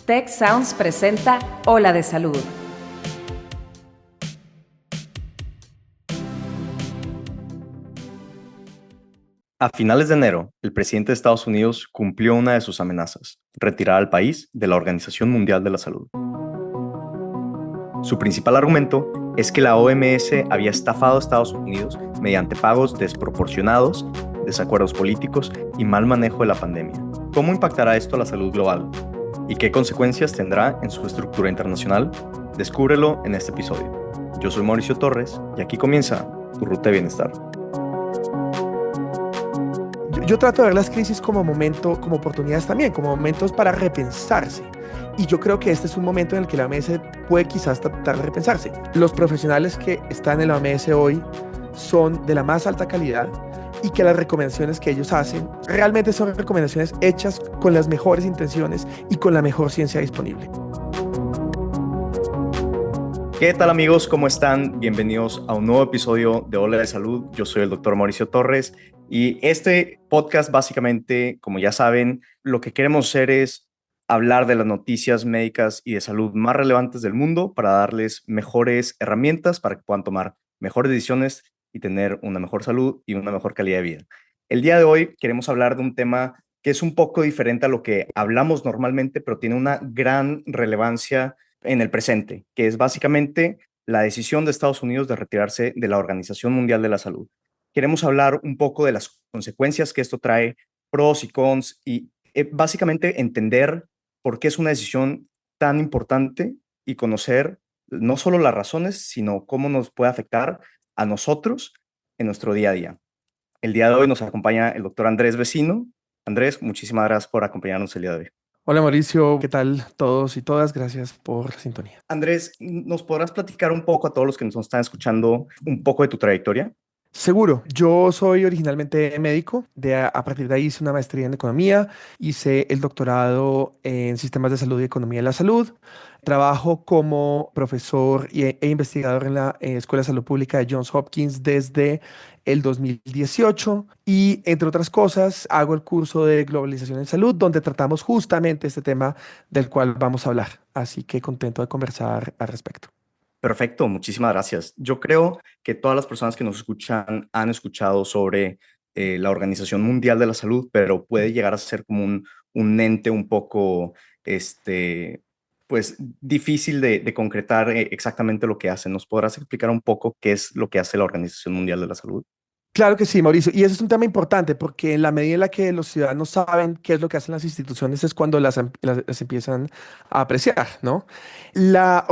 Tech Sounds presenta Ola de Salud. A finales de enero, el presidente de Estados Unidos cumplió una de sus amenazas: retirar al país de la Organización Mundial de la Salud. Su principal argumento es que la OMS había estafado a Estados Unidos mediante pagos desproporcionados, desacuerdos políticos y mal manejo de la pandemia. ¿Cómo impactará esto a la salud global? ¿Y qué consecuencias tendrá en su estructura internacional? Descúbrelo en este episodio. Yo soy Mauricio Torres y aquí comienza tu ruta de bienestar. Yo trato de ver las crisis como momento, como oportunidades también, como momentos para repensarse. Y yo creo que este es un momento en el que la OMS puede quizás tratar de repensarse. Los profesionales que están en la OMS hoy son de la más alta calidad y que las recomendaciones que ellos hacen realmente son recomendaciones hechas con las mejores intenciones y con la mejor ciencia disponible. ¿Qué tal, amigos? ¿Cómo están? Bienvenidos a un nuevo episodio de Ola de Salud. Yo soy el doctor Mauricio Torres y este podcast básicamente, como ya saben, lo que queremos hacer es hablar de las noticias médicas y de salud más relevantes del mundo para darles mejores herramientas para que puedan tomar mejores decisiones y tener una mejor salud y una mejor calidad de vida. El día de hoy queremos hablar de un tema que es un poco diferente a lo que hablamos normalmente, pero tiene una gran relevancia en el presente, que es básicamente la decisión de Estados Unidos de retirarse de la Organización Mundial de la Salud. Queremos hablar un poco de las consecuencias que esto trae, pros y cons, y básicamente entender por qué es una decisión tan importante y conocer no solo las razones, sino cómo nos puede afectar a nosotros en nuestro día a día. El día de hoy nos acompaña el doctor Andrés Vecino. Andrés, muchísimas gracias por acompañarnos el día de hoy. Hola Mauricio, ¿qué tal todos y todas? Gracias por la sintonía. Andrés, ¿nos podrás platicar un poco a todos los que nos están escuchando un poco de tu trayectoria? Seguro, yo soy originalmente médico, a partir de ahí hice una maestría en economía, hice el doctorado en sistemas de salud y economía de la salud, trabajo como profesor e investigador en la Escuela de Salud Pública de Johns Hopkins desde el 2018 y entre otras cosas hago el curso de globalización en salud donde tratamos justamente este tema del cual vamos a hablar, así que contento de conversar al respecto. Perfecto, muchísimas gracias. Yo creo que todas las personas que nos escuchan han escuchado sobre la Organización Mundial de la Salud, pero puede llegar a ser como un ente un poco, pues, difícil de concretar exactamente lo que hace. ¿Nos podrás explicar un poco qué es lo que hace la Organización Mundial de la Salud? Claro que sí, Mauricio. Y eso es un tema importante porque en la medida en la que los ciudadanos saben qué es lo que hacen las instituciones es cuando las empiezan a apreciar, ¿no? La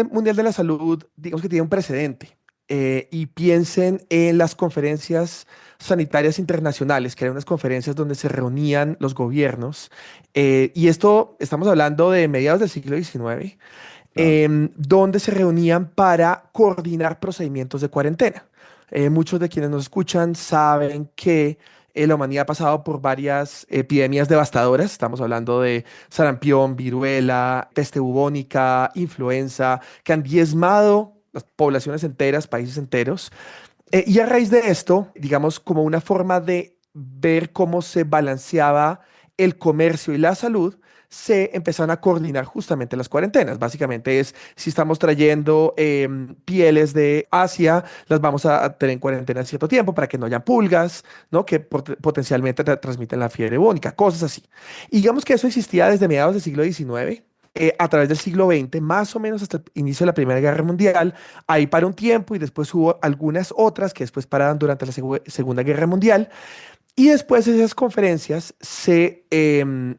Mundial de la Salud, digamos que tiene un precedente. Y piensen en las conferencias sanitarias internacionales, que eran unas conferencias donde se reunían los gobiernos. Y esto, estamos hablando de mediados del siglo XIX, Claro. donde se reunían para coordinar procedimientos de cuarentena. Muchos de quienes nos escuchan saben que la humanidad ha pasado por varias epidemias devastadoras. Estamos hablando de sarampión, viruela, peste bubónica, influenza, que han diezmado las poblaciones enteras, países enteros. Y a raíz de esto, digamos, como una forma de ver cómo se balanceaba el comercio y la salud, se empezaron a coordinar justamente las cuarentenas. Básicamente es, si estamos trayendo pieles de Asia, las vamos a tener en cuarentena en cierto tiempo para que no haya pulgas, ¿no? Que potencialmente transmiten la fiebre bubónica, cosas así. Y digamos que eso existía desde mediados del siglo XIX. A través del siglo XX, más o menos hasta el inicio de la Primera Guerra Mundial, ahí para un tiempo y después hubo algunas otras que después pararon durante la Segunda Guerra Mundial. Y después esas conferencias se,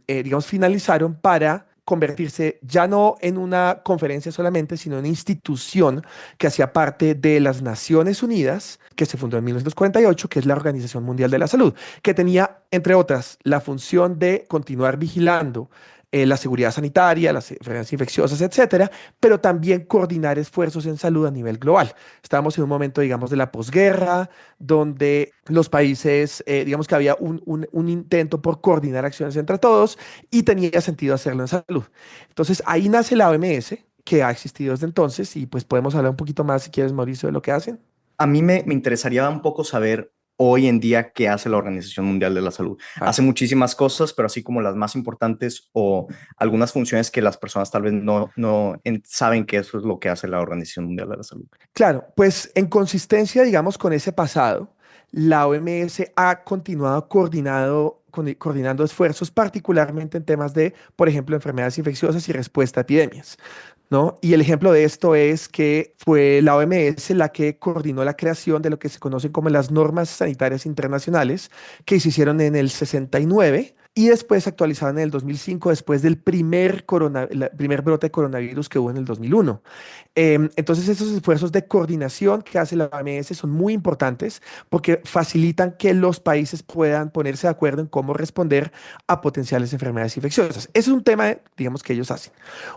digamos, finalizaron para convertirse ya no en una conferencia solamente, sino en una institución que hacía parte de las Naciones Unidas, que se fundó en 1948, que es la Organización Mundial de la Salud, que tenía, entre otras, la función de continuar vigilando la seguridad sanitaria, las enfermedades infecciosas, etcétera, pero también coordinar esfuerzos en salud a nivel global. Estábamos en un momento, digamos, de la posguerra, donde los países, digamos que había un intento por coordinar acciones entre todos y tenía sentido hacerlo en salud. Entonces ahí nace la OMS, que ha existido desde entonces, y pues podemos hablar un poquito más, si quieres, Mauricio, de lo que hacen. A mí me interesaría un poco saber hoy en día, ¿qué hace la Organización Mundial de la Salud? Claro. Hace muchísimas cosas, pero así como las más importantes o algunas funciones que las personas tal vez no saben que eso es lo que hace la Organización Mundial de la Salud. Claro, pues en consistencia, digamos, con ese pasado, la OMS ha continuado coordinando esfuerzos, particularmente en temas de, por ejemplo, enfermedades infecciosas y respuesta a epidemias, ¿no? Y el ejemplo de esto es que fue la OMS la que coordinó la creación de lo que se conocen como las normas sanitarias internacionales, que se hicieron en el 69 y después se actualizaron en el 2005, después del primer brote de coronavirus que hubo en el 2001. Entonces, esos esfuerzos de coordinación que hace la OMS son muy importantes porque facilitan que los países puedan ponerse de acuerdo en cómo responder a potenciales enfermedades infecciosas. Ese es un tema, digamos, que ellos hacen.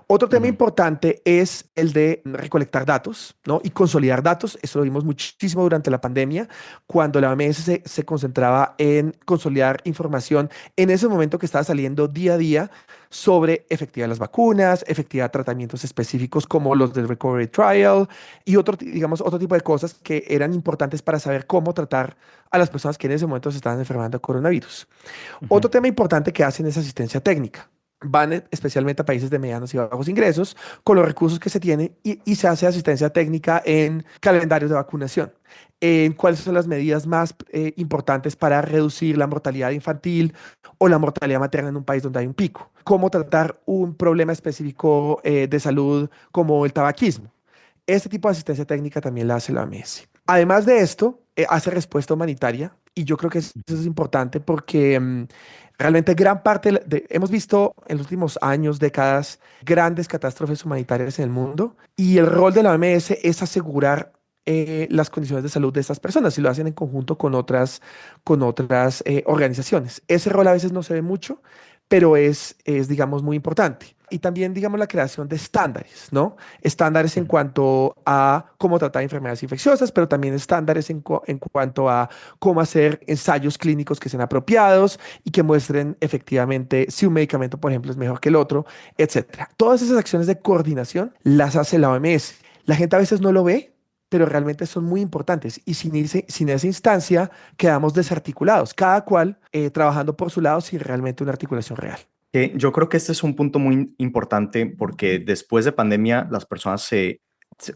Otro tema Ujú. importante es el de recolectar datos, ¿no? Y consolidar datos. Eso lo vimos muchísimo durante la pandemia, cuando la OMS se concentraba en consolidar información en ese momento que estaba saliendo día a día sobre efectividad de las vacunas, efectividad de tratamientos específicos como los del Recovery Trial y digamos, otro tipo de cosas que eran importantes para saber cómo tratar a las personas que en ese momento se estaban enfermando de coronavirus. Otro Ujú. tema importante que hacen es asistencia técnica. Van especialmente a países de medianos y bajos ingresos con los recursos que se tienen y se hace asistencia técnica en calendarios de vacunación, en cuáles son las medidas más importantes para reducir la mortalidad infantil o la mortalidad materna en un país donde hay un pico, cómo tratar un problema específico de salud como el tabaquismo. Este tipo de asistencia técnica también la hace la OMS. Además de esto, hace respuesta humanitaria y yo creo que eso es importante porque realmente gran parte, hemos visto en los últimos años, décadas, grandes catástrofes humanitarias en el mundo y el rol de la OMS es asegurar las condiciones de salud de estas personas y lo hacen en conjunto con otras organizaciones. Ese rol a veces no se ve mucho, pero digamos, muy importante. Y también, digamos, la creación de estándares, ¿no? Estándares en Ujú. cuanto a cómo tratar enfermedades infecciosas, pero también estándares en cuanto a cómo hacer ensayos clínicos que sean apropiados y que muestren efectivamente si un medicamento, por ejemplo, es mejor que el otro, etcétera. Todas esas acciones de coordinación las hace la OMS. La gente a veces no lo ve, pero realmente son muy importantes y sin esa instancia quedamos desarticulados, cada cual trabajando por su lado sin realmente una articulación real. Que yo creo que este es un punto muy importante porque después de pandemia las personas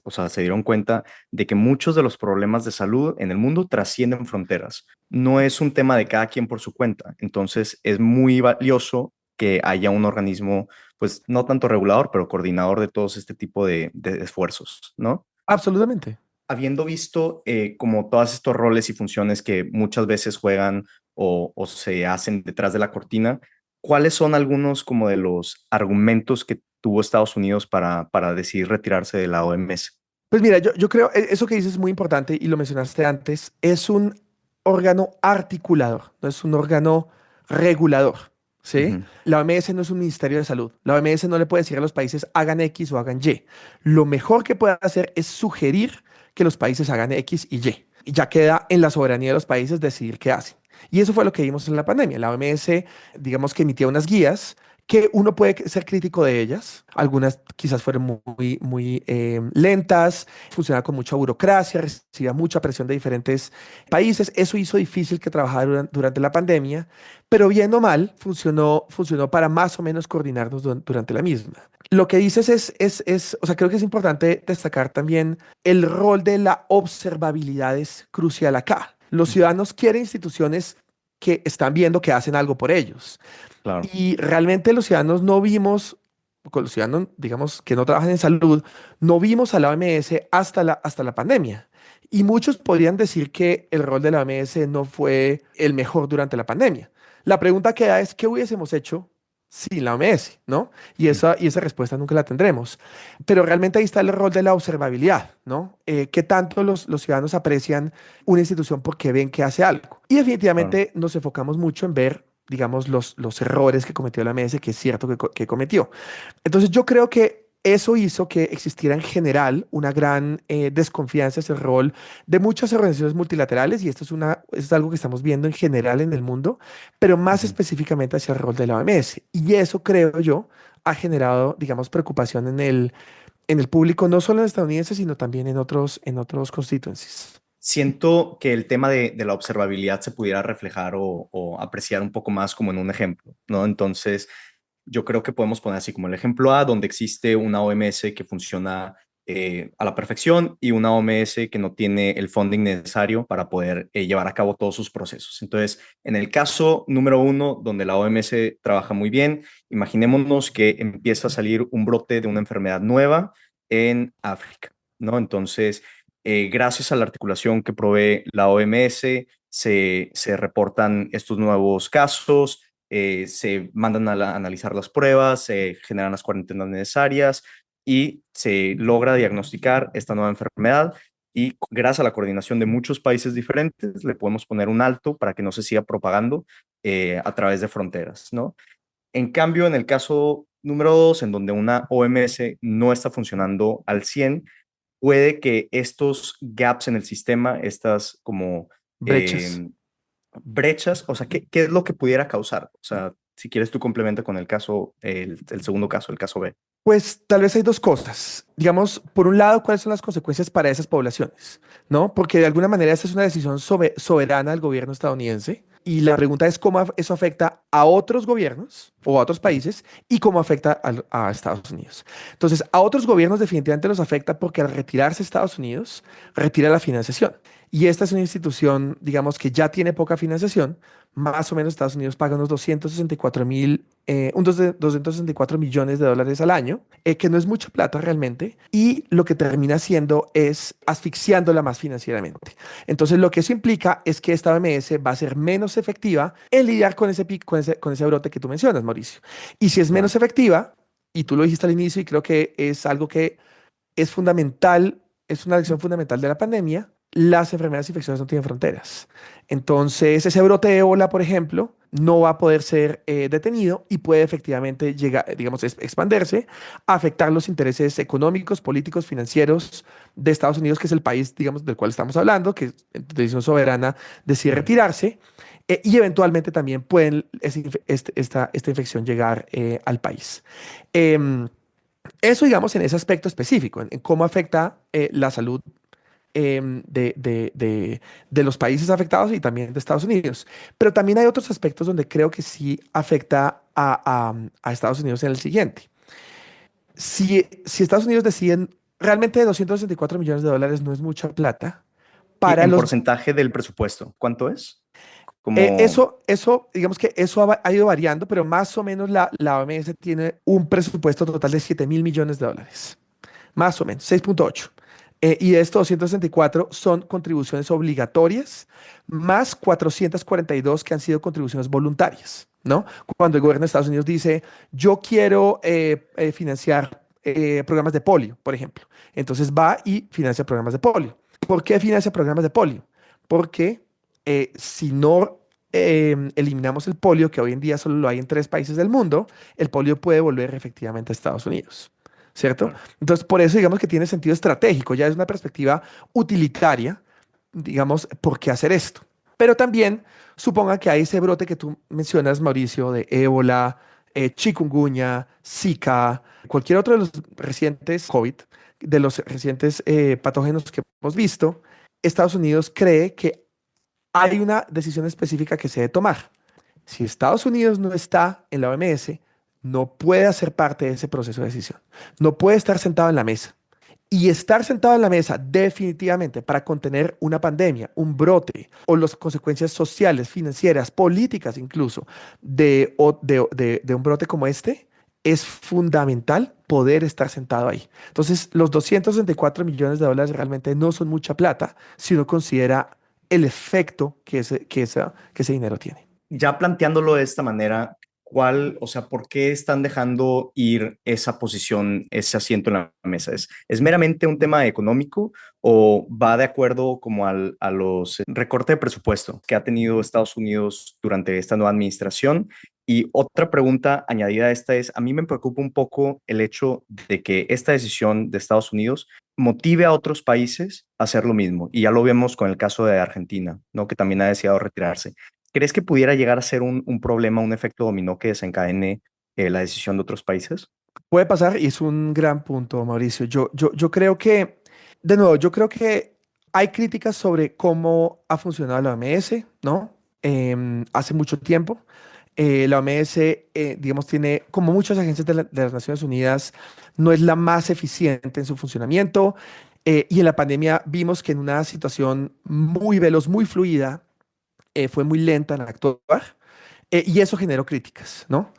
o sea, se dieron cuenta de que muchos de los problemas de salud en el mundo trascienden fronteras. No es un tema de cada quien por su cuenta. Entonces es muy valioso que haya un organismo, pues no tanto regulador, pero coordinador de todos este tipo de esfuerzos, ¿no? Absolutamente. Habiendo visto como todos estos roles y funciones que muchas veces juegan o se hacen detrás de la cortina, ¿cuáles son algunos como de los argumentos que tuvo Estados Unidos para decidir retirarse de la OMS? Pues mira, yo creo, eso que dices es muy importante y lo mencionaste antes, es un órgano articulador, no es un órgano regulador, ¿sí? Ujú. La OMS no es un ministerio de salud, la OMS no le puede decir a los países hagan X o hagan Y. Lo mejor que puede hacer es sugerir que los países hagan X y Y. Y ya queda en la soberanía de los países decidir qué hacen. Y eso fue lo que vimos en la pandemia. La OMS, digamos que emitía unas guías que uno puede ser crítico de ellas. Algunas quizás fueron muy lentas, funcionaba con mucha burocracia, recibía mucha presión de diferentes países. Eso hizo difícil que trabajara durante la pandemia, pero bien o mal funcionó para más o menos coordinarnos durante la misma. Lo que dices o sea, creo que es importante destacar también el rol de la observabilidad es crucial acá. Los Ujú. ciudadanos quieren instituciones que están viendo que hacen algo por ellos. Claro. Y realmente los ciudadanos no vimos, con los ciudadanos, digamos, que no trabajan en salud, no vimos a la OMS hasta la pandemia. Y muchos podrían decir que el rol de la OMS no fue el mejor durante la pandemia. La pregunta que da es, ¿qué hubiésemos hecho sin la OMS, ¿no? Y esa respuesta nunca la tendremos. Pero realmente ahí está el rol de la observabilidad, ¿no? ¿Qué tanto los ciudadanos aprecian una institución porque ven que hace algo? Y Claro. definitivamente nos enfocamos mucho en ver, digamos, los errores que cometió la MS, que es cierto que cometió. Entonces yo creo que eso hizo que existiera en general una gran desconfianza hacia el rol de muchas organizaciones multilaterales, y esto es algo que estamos viendo en general en el mundo, pero más Ujú. específicamente hacia el rol de la OMS. Y eso creo yo ha generado, digamos, preocupación en el público, no solo en estadounidenses, sino también en otros constituencies. Siento que el tema de la observabilidad se pudiera reflejar o apreciar un poco más como en un ejemplo, ¿no? Entonces, yo creo que podemos poner así como el ejemplo A, donde existe una OMS que funciona a la perfección y una OMS que no tiene el funding necesario para poder llevar a cabo todos sus procesos. Entonces, en el caso número uno, donde la OMS trabaja muy bien, imaginémonos que empieza a salir un brote de una enfermedad nueva en África, ¿no? Entonces, gracias a la articulación que provee la OMS, se reportan estos nuevos casos, se mandan a analizar las pruebas, se generan las cuarentenas necesarias y se logra diagnosticar esta nueva enfermedad. Y gracias a la coordinación de muchos países diferentes, le podemos poner un alto para que no se siga propagando a través de fronteras, ¿no? En cambio, en el caso número dos, en donde una OMS no está funcionando al 100, puede que estos gaps en el sistema, estas como Brechas. eh, brechas, o sea, ¿qué es lo que pudiera causar? O sea, si quieres tú complementa con el caso, el segundo caso, el caso B. Pues tal vez hay dos cosas. Digamos, por un lado, ¿cuáles son las consecuencias para esas poblaciones? ¿No? Porque de alguna manera esa es una decisión soberana del gobierno estadounidense. Y la pregunta es cómo eso afecta a otros gobiernos o a otros países y cómo afecta a Estados Unidos. Entonces, a otros gobiernos definitivamente los afecta porque al retirarse Estados Unidos, retira la financiación. Y esta es una institución, digamos, que ya tiene poca financiación. Más o menos Estados Unidos paga unos 264 millones de dólares al año, que no es mucha plata realmente, y lo que termina haciendo es asfixiándola más financieramente. Entonces, lo que eso implica es que esta OMS va a ser menos efectiva en lidiar con ese pico, con ese brote que tú mencionas, Mauricio. Y si es menos Claro. efectiva, y tú lo dijiste al inicio, y creo que es algo que es fundamental, es una lección fundamental de la pandemia, las enfermedades infecciosas no tienen fronteras. Entonces, ese brote de ébola, por ejemplo, no va a poder ser detenido y puede efectivamente llegar, digamos, expandirse, afectar los intereses económicos, políticos, financieros de Estados Unidos, que es el país, digamos, del cual estamos hablando, que en decisión soberana decide Ujú. retirarse, y eventualmente también pueden esta infección llegar al país. Em, Eso, digamos, en ese aspecto específico, en cómo afecta la salud de los países afectados y también de Estados Unidos. Pero también hay otros aspectos donde creo que sí afecta a Estados Unidos en el siguiente. Si Estados Unidos deciden, realmente 264 millones de dólares no es mucha plata Y para en los. porcentaje del presupuesto, ¿cuánto es? Como, Digamos que eso ha ido variando, pero más o menos la OMS tiene un presupuesto total de 7.000 millones de dólares. Más o menos, 6,8. Y de estos 264 son contribuciones obligatorias, más 442 que han sido contribuciones voluntarias, ¿no? Cuando el gobierno de Estados Unidos dice, yo quiero financiar programas de polio, por ejemplo. Entonces va y financia programas de polio. ¿Por qué financia programas de polio? Porque si no eliminamos el polio, que hoy en día solo lo hay en 3 países del mundo, el polio puede volver efectivamente a Estados Unidos. ¿Cierto? claro. Entonces, por eso digamos que tiene sentido estratégico, ya es una perspectiva utilitaria, digamos, ¿por qué hacer esto? Pero también suponga que hay ese brote que tú mencionas, Mauricio, de ébola, chikungunya, Zika, cualquier otro de los recientes COVID, de los recientes patógenos que hemos visto, Estados Unidos cree que hay una decisión específica que se debe tomar. Si Estados Unidos no está en la OMS, no puede hacer parte de ese proceso de decisión. No puede estar sentado en la mesa. Y estar sentado en la mesa definitivamente para contener una pandemia, un brote o las consecuencias sociales, financieras, políticas incluso de un brote como este, es fundamental poder estar sentado ahí. Entonces, los 264 millones de dólares realmente no son mucha plata si uno considera el efecto que ese dinero tiene. Ya planteándolo de esta manera, ¿cuál, o sea, por qué están dejando ir esa posición, ese asiento en la mesa? ¿Es meramente un tema económico o va de acuerdo como a los recortes de presupuesto que ha tenido Estados Unidos durante esta nueva administración? Y otra pregunta añadida a esta es, a mí me preocupa un poco el hecho de que esta decisión de Estados Unidos motive a otros países a hacer lo mismo. Y ya lo vemos con el caso de Argentina, ¿no? Que también ha deseado retirarse. ¿Crees que pudiera llegar a ser un problema, un efecto dominó que desencadene la decisión de otros países? Puede pasar y es un gran punto, Mauricio. Yo creo que, de nuevo, yo creo que Hay críticas sobre cómo ha funcionado la OMS, ¿no? Hace mucho tiempo. La OMS, digamos, tiene, como muchas agencias de las Naciones Unidas, no es la más eficiente en su funcionamiento. Y en la pandemia vimos que en una situación muy veloz, muy fluida, fue muy lenta en actuar. Y eso generó críticas, ¿no?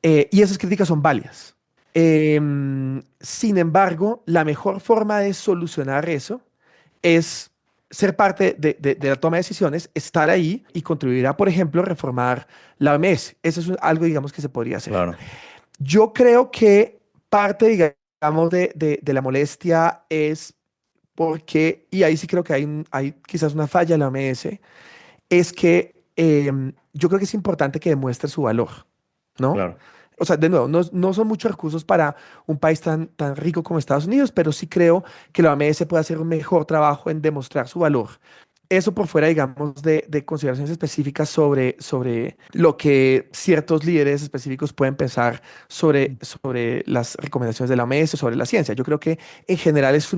Y esas críticas son válidas. Sin embargo, la mejor forma de solucionar eso es ser parte de la toma de decisiones, estar ahí y contribuir a, por ejemplo, reformar la OMS. Eso es algo, digamos, que se podría hacer. Claro, Yo creo que parte, digamos, de la molestia es porque, y ahí sí creo que hay quizás una falla en la OMS, es que yo creo que es importante que demuestre su valor, ¿no? claro. O sea, de nuevo, no son muchos recursos para un país tan rico como Estados Unidos, pero sí creo que la OMS puede hacer un mejor trabajo en demostrar su valor. Eso por fuera, digamos, de consideraciones específicas sobre lo que ciertos líderes específicos pueden pensar sobre las recomendaciones de la OMS, sobre la ciencia. Yo creo que en general es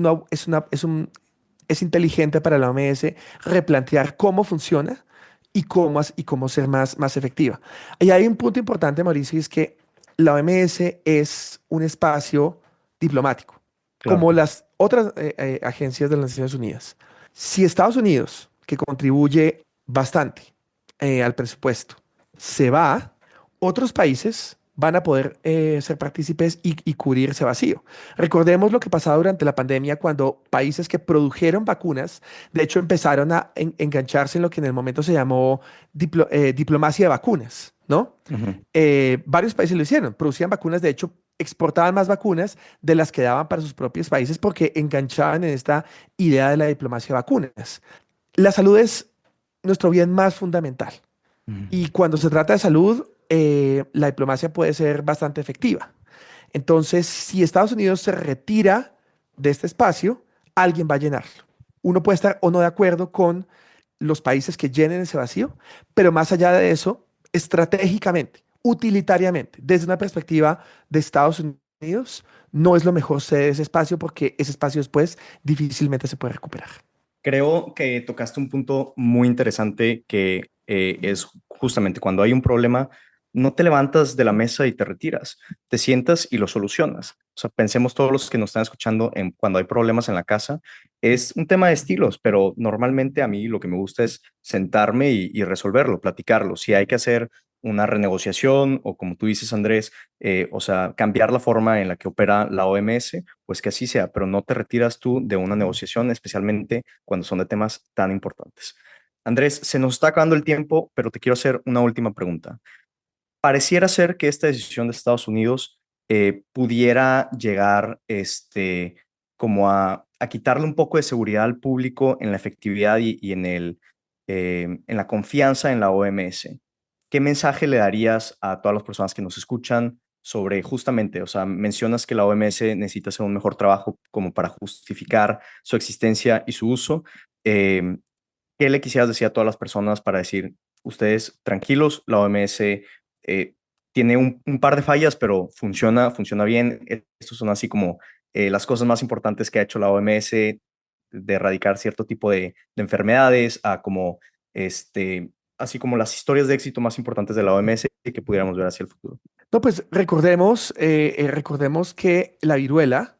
inteligente para la OMS replantear cómo funciona y cómo ser más efectiva. Y hay un punto importante, Mauricio, y es que la OMS es un espacio diplomático, Claro. como las otras agencias de las Naciones Unidas. Si Estados Unidos, que contribuye bastante al presupuesto, se va, otros países van a poder ser partícipes y cubrir ese vacío. Recordemos lo que pasaba durante la pandemia cuando países que produjeron vacunas, de hecho, empezaron a engancharse en lo que en el momento se llamó diplomacia de vacunas, ¿no? Ujú. Varios países lo hicieron, producían vacunas, de hecho, exportaban más vacunas de las que daban para sus propios países porque enganchaban en esta idea de la diplomacia de vacunas. La salud es nuestro bien más fundamental. Ujú. Y cuando se trata de salud, la diplomacia puede ser bastante efectiva. Entonces, si Estados Unidos se retira de este espacio, alguien va a llenarlo. Uno puede estar o no de acuerdo con los países que llenen ese vacío, pero más allá de eso, estratégicamente, utilitariamente, desde una perspectiva de Estados Unidos, no es lo mejor ceder ese espacio porque ese espacio después difícilmente se puede recuperar. Creo que tocaste un punto muy interesante que es justamente cuando hay un problema, no te levantas de la mesa y te retiras, te sientas y lo solucionas. O sea, pensemos todos los que nos están escuchando en cuando hay problemas en la casa, es un tema de estilos, pero normalmente a mí lo que me gusta es sentarme y resolverlo, platicarlo. Si hay que hacer una renegociación o como tú dices, Andrés, o sea, cambiar la forma en la que opera la OMS, pues que así sea, pero no te retiras tú de una negociación, especialmente cuando son de temas tan importantes. Andrés, se nos está acabando el tiempo, pero te quiero hacer una última pregunta. Pareciera ser que esta decisión de Estados Unidos pudiera llegar como a quitarle un poco de seguridad al público en la efectividad y en la confianza en la OMS. ¿Qué mensaje le darías a todas las personas que nos escuchan sobre justamente, o sea, mencionas que la OMS necesita hacer un mejor trabajo como para justificar su existencia y su uso? Eh, ¿Qué le quisieras decir a todas las personas para decir, ustedes tranquilos, la OMS tiene un par de fallas, pero funciona bien? Estos son así como las cosas más importantes que ha hecho la OMS de erradicar cierto tipo de enfermedades, a como así como las historias de éxito más importantes de la OMS que pudiéramos ver hacia el futuro. No, pues recordemos que la viruela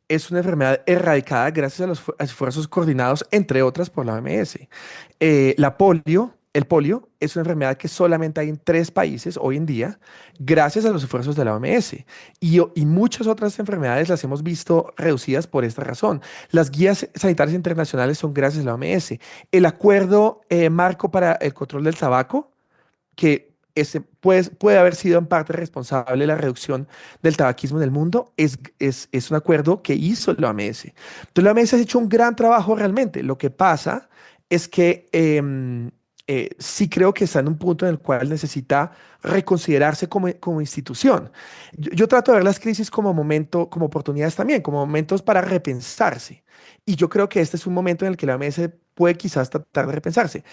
es una enfermedad erradicada gracias a los esfuerzos coordinados, entre otras, por la OMS. El polio es una enfermedad que solamente hay en 3 países hoy en día, gracias a los esfuerzos de la OMS. Y muchas otras enfermedades las hemos visto reducidas por esta razón. Las guías sanitarias internacionales son gracias a la OMS. El acuerdo marco para el control del tabaco que puede haber sido en parte responsable de la reducción del tabaquismo en el mundo, es un acuerdo que hizo la OMS. Entonces, la OMS ha hecho un gran trabajo realmente. Lo que pasa es que sí creo que está en un punto en el cual necesita reconsiderarse como institución. Yo trato de ver las crisis como momento, como oportunidades también, como momentos para repensarse. Y yo creo que este es un momento en el que la OMS puede quizás tratar de repensarse.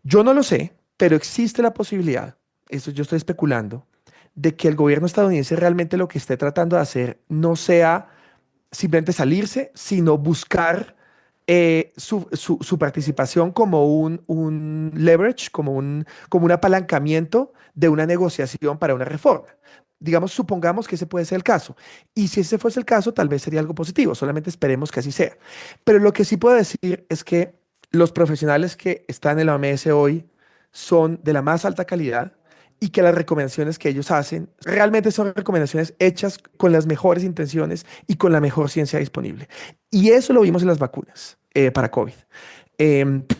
Yo no lo sé, pero existe la posibilidad, eso yo estoy especulando, de que el gobierno estadounidense realmente lo que esté tratando de hacer no sea simplemente salirse, sino buscar su participación como un leverage, como un apalancamiento de una negociación para una reforma. Digamos, supongamos que ese puede ser el caso. Y si ese fuese el caso, tal vez sería algo positivo. Solamente esperemos que así sea. Pero lo que sí puedo decir es que los profesionales que están en la OMS hoy son de la más alta calidad y que las recomendaciones que ellos hacen realmente son recomendaciones hechas con las mejores intenciones y con la mejor ciencia disponible. Y eso lo vimos en las vacunas para COVID.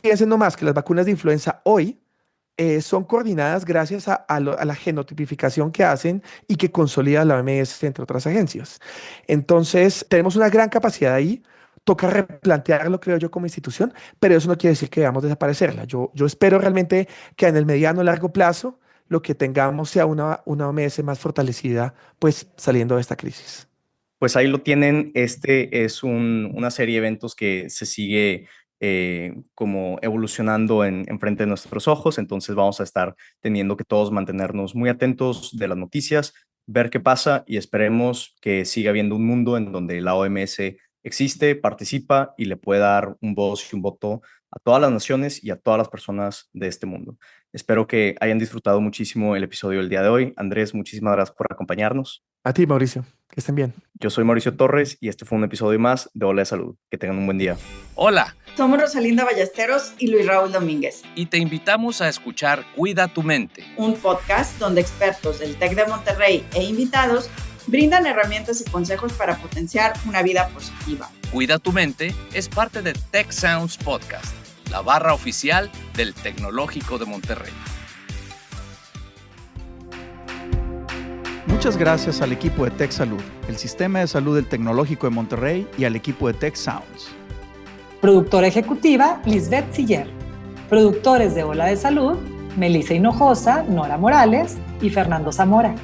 Piensen nomás que las vacunas de influenza hoy son coordinadas gracias a la genotipificación que hacen y que consolida la OMS, entre otras agencias. Entonces, tenemos una gran capacidad ahí. Toca replantearlo, creo yo, como institución, pero eso no quiere decir que debamos desaparecerla. Yo espero realmente que en el mediano o largo plazo lo que tengamos sea una OMS más fortalecida, pues saliendo de esta crisis. Pues ahí lo tienen. Este es una serie de eventos que se sigue como evolucionando en frente de nuestros ojos. Entonces vamos a estar teniendo que todos mantenernos muy atentos de las noticias, ver qué pasa y esperemos que siga habiendo un mundo en donde la OMS existe, participa y le puede dar un voz y un voto a todas las naciones y a todas las personas de este mundo. Espero que hayan disfrutado muchísimo el episodio del día de hoy. Andrés, muchísimas gracias por acompañarnos. A ti, Mauricio, que estén bien. Yo soy Mauricio Torres y este fue un episodio más de Ola de Salud. Que tengan un buen día. Hola. Somos Rosalinda Ballesteros y Luis Raúl Domínguez. Y te invitamos a escuchar Cuida tu Mente, un podcast donde expertos del TEC de Monterrey e invitados brindan herramientas y consejos para potenciar una vida positiva. Cuida tu Mente es parte de Tech Sounds Podcast, la barra oficial del Tecnológico de Monterrey. Muchas gracias al equipo de Tech Salud, el Sistema de Salud del Tecnológico de Monterrey y al equipo de Tech Sounds. Productora ejecutiva, Lisbeth Siller. Productores de Ola de Salud, Melissa Hinojosa, Nora Morales y Fernando Zamora.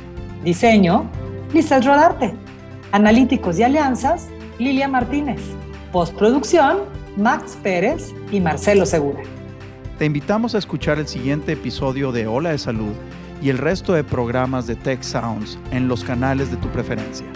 Diseño, Lizeth Rodarte. Analíticos y alianzas, Lilia Martínez. Postproducción, Max Pérez y Marcelo Segura. Te invitamos a escuchar el siguiente episodio de Ola de Salud y el resto de programas de Tech Sounds en los canales de tu preferencia.